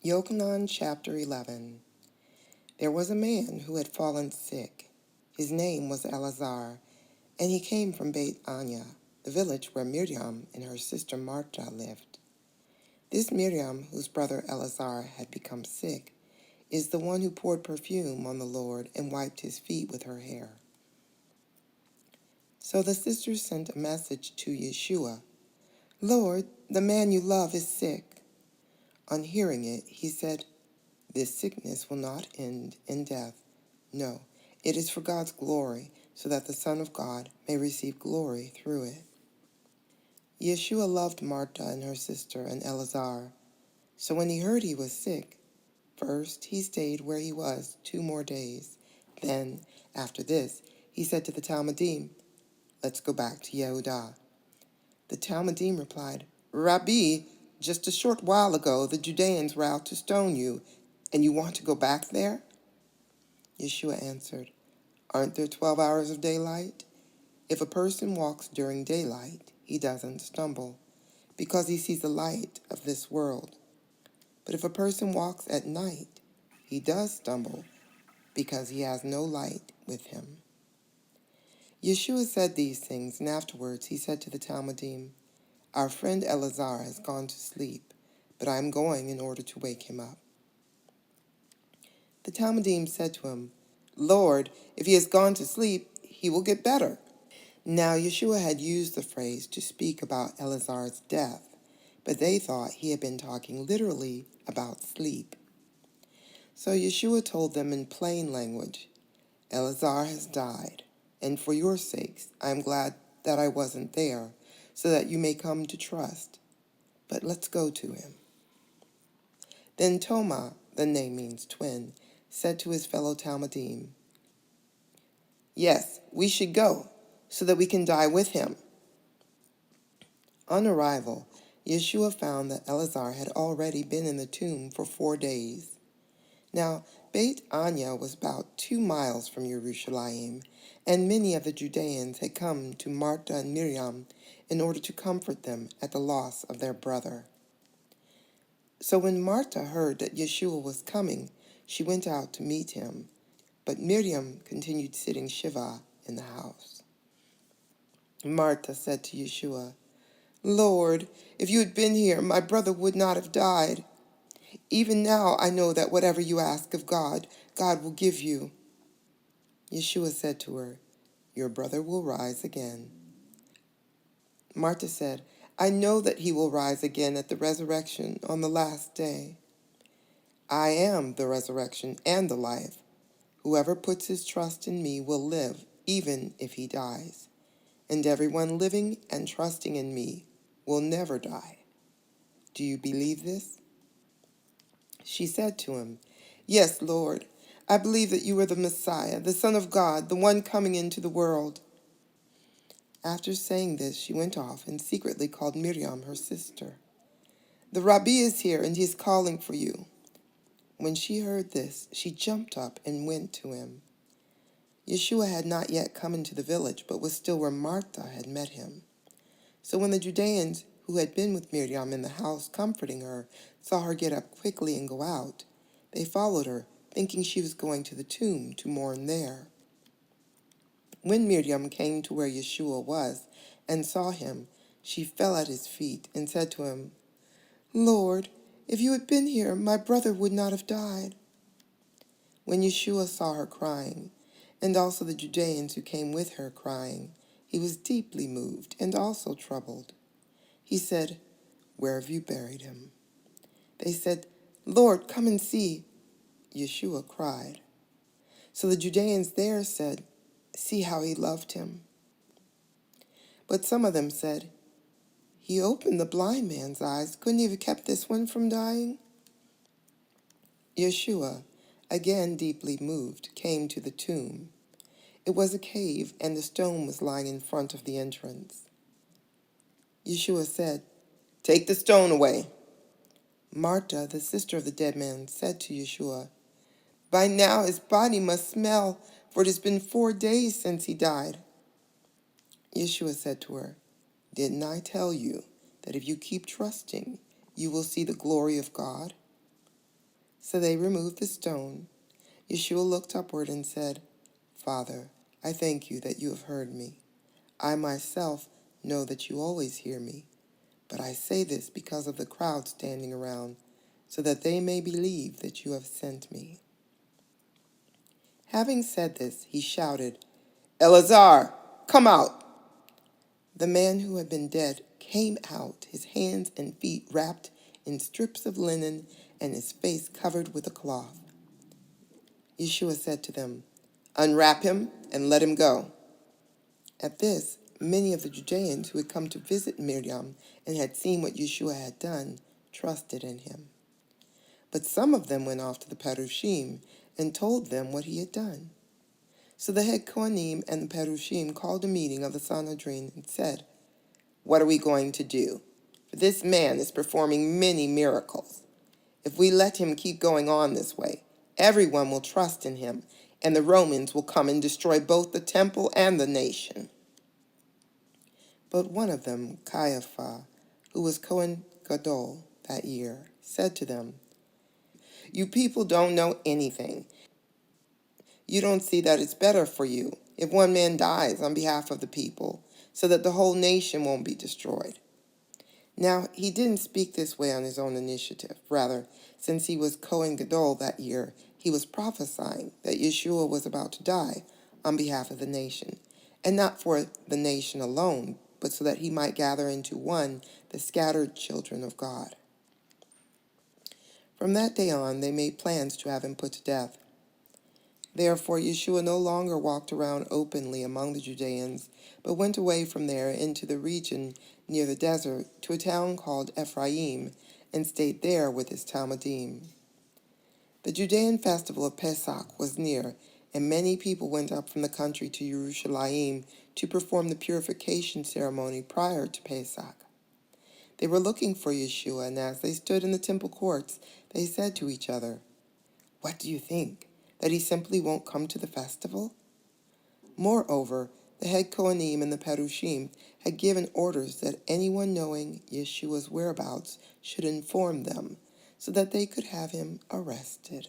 Yochanan Chapter 11. There was a man who had fallen sick. His name was Eleazar, and he came from Beit Anya, the village where Miriam and her sister Martha lived. This Miriam, whose brother Eleazar had become sick, is the one who poured perfume on the Lord and wiped his feet with her hair. So the sisters sent a message to Yeshua, "Lord, the man you love is sick." On hearing it, he said, "This sickness will not end in death. No, it is for God's glory, so that the Son of God may receive glory through it." Yeshua loved Martha and her sister and Eleazar. So when he heard he was sick, first he stayed where he was 2 more days. Then, after this, he said to the Talmudim, "Let's go back to Yehudah." The Talmudim replied, "Rabbi, just a short while ago the Judeans were out to stone you, and you want to go back there?" Yeshua answered, "Aren't there 12 hours of daylight? If a person walks during daylight, he doesn't stumble, because he sees the light of this world. But if a person walks at night, he does stumble, because he has no light with him." Yeshua said these things, and afterwards he said to the Talmudim, "Our friend Eleazar has gone to sleep, but I am going in order to wake him up." The Talmudim said to him, "Lord, if he has gone to sleep, he will get better." Now Yeshua had used the phrase to speak about Eleazar's death, but they thought he had been talking literally about sleep. So Yeshua told them in plain language, "Eleazar has died, and for your sakes I am glad that I wasn't there, so that you may come to trust. But let's go to him." Then Toma, the name means twin, said to his fellow Talmudim, "Yes, we should go, so that we can die with him." On arrival, Yeshua found that Eleazar had already been in the tomb for 4 days. Now, Beit Anya was about 2 miles from Jerusalem, and many of the Judeans had come to Martha and Miriam in order to comfort them at the loss of their brother. So when Martha heard that Yeshua was coming, she went out to meet him, but Miriam continued sitting Shiva in the house. Martha said to Yeshua, "Lord, if you had been here, my brother would not have died. Even now I know that whatever you ask of God, God will give you." Yeshua said to her, "Your brother will rise again." Martha said, "I know that he will rise again at the resurrection on the last day." "I am the resurrection and the life. Whoever puts his trust in me will live, even if he dies. And everyone living and trusting in me will never die. Do you believe this?" She said to him, "Yes, Lord. I believe that you are the Messiah, the Son of God, the one coming into the world." After saying this, she went off and secretly called Miriam, her sister. "The Rabbi is here, and he is calling for you." When she heard this, she jumped up and went to him. Yeshua had not yet come into the village, but was still where Martha had met him. So when the Judeans who had been with Miriam in the house comforting her saw her get up quickly and go out, they followed her, thinking she was going to the tomb to mourn there. When Miriam came to where Yeshua was and saw him, she fell at his feet and said to him, "Lord, if you had been here, my brother would not have died." When Yeshua saw her crying, and also the Judeans who came with her crying, he was deeply moved and also troubled. He said, "Where have you buried him?" They said, "Lord, come and see." Yeshua cried. So the Judeans there said, "See how he loved him." But some of them said, "He opened the blind man's eyes. Couldn't he have kept this one from dying?" Yeshua, again deeply moved, came to the tomb. It was a cave, and the stone was lying in front of the entrance. Yeshua said, "Take the stone away." Martha, the sister of the dead man, said to Yeshua, "By now his body must smell, for it has been 4 days since he died." Yeshua said to her, "Didn't I tell you that if you keep trusting, you will see the glory of God?" So they removed the stone. Yeshua looked upward and said, Father, I thank you that you have heard me. I myself know that you always hear me, but I say this because of the crowd standing around, so that they may believe that you have sent me. Having said this, he shouted, Eleazar, come out! The man who had been dead came out, his hands and feet wrapped in strips of linen and his face covered with a cloth. Yeshua said to them, Unwrap him and let him go. At this, many of the Judeans who had come to visit Miriam and had seen what Yeshua had done trusted in him. But some of them went off to the Perushim and told them what he had done. So the head Kohanim and the Perushim called a meeting of the Sanhedrin and said, What are we going to do? For this man is performing many miracles. If we let him keep going on this way, everyone will trust in him, and the Romans will come and destroy both the temple and the nation. But one of them, Caiaphas, who was Kohen Gadol that year, said to them, You people don't know anything. You don't see that it's better for you if one man dies on behalf of the people, so that the whole nation won't be destroyed. Now, he didn't speak this way on his own initiative. Rather, since he was Kohen Gadol that year, he was prophesying that Yeshua was about to die on behalf of the nation, and not for the nation alone, but so that he might gather into one the scattered children of God. From that day on, they made plans to have him put to death. Therefore, Yeshua no longer walked around openly among the Judeans, but went away from there into the region near the desert to a town called Ephraim, and stayed there with his Talmudim. The Judean festival of Pesach was near, and many people went up from the country to Jerusalem to perform the purification ceremony prior to Pesach. They were looking for Yeshua, and as they stood in the temple courts, they said to each other, What do you think? That he simply won't come to the festival? Moreover, the head Kohanim and the Perushim had given orders that anyone knowing Yeshua's whereabouts should inform them, so that they could have him arrested.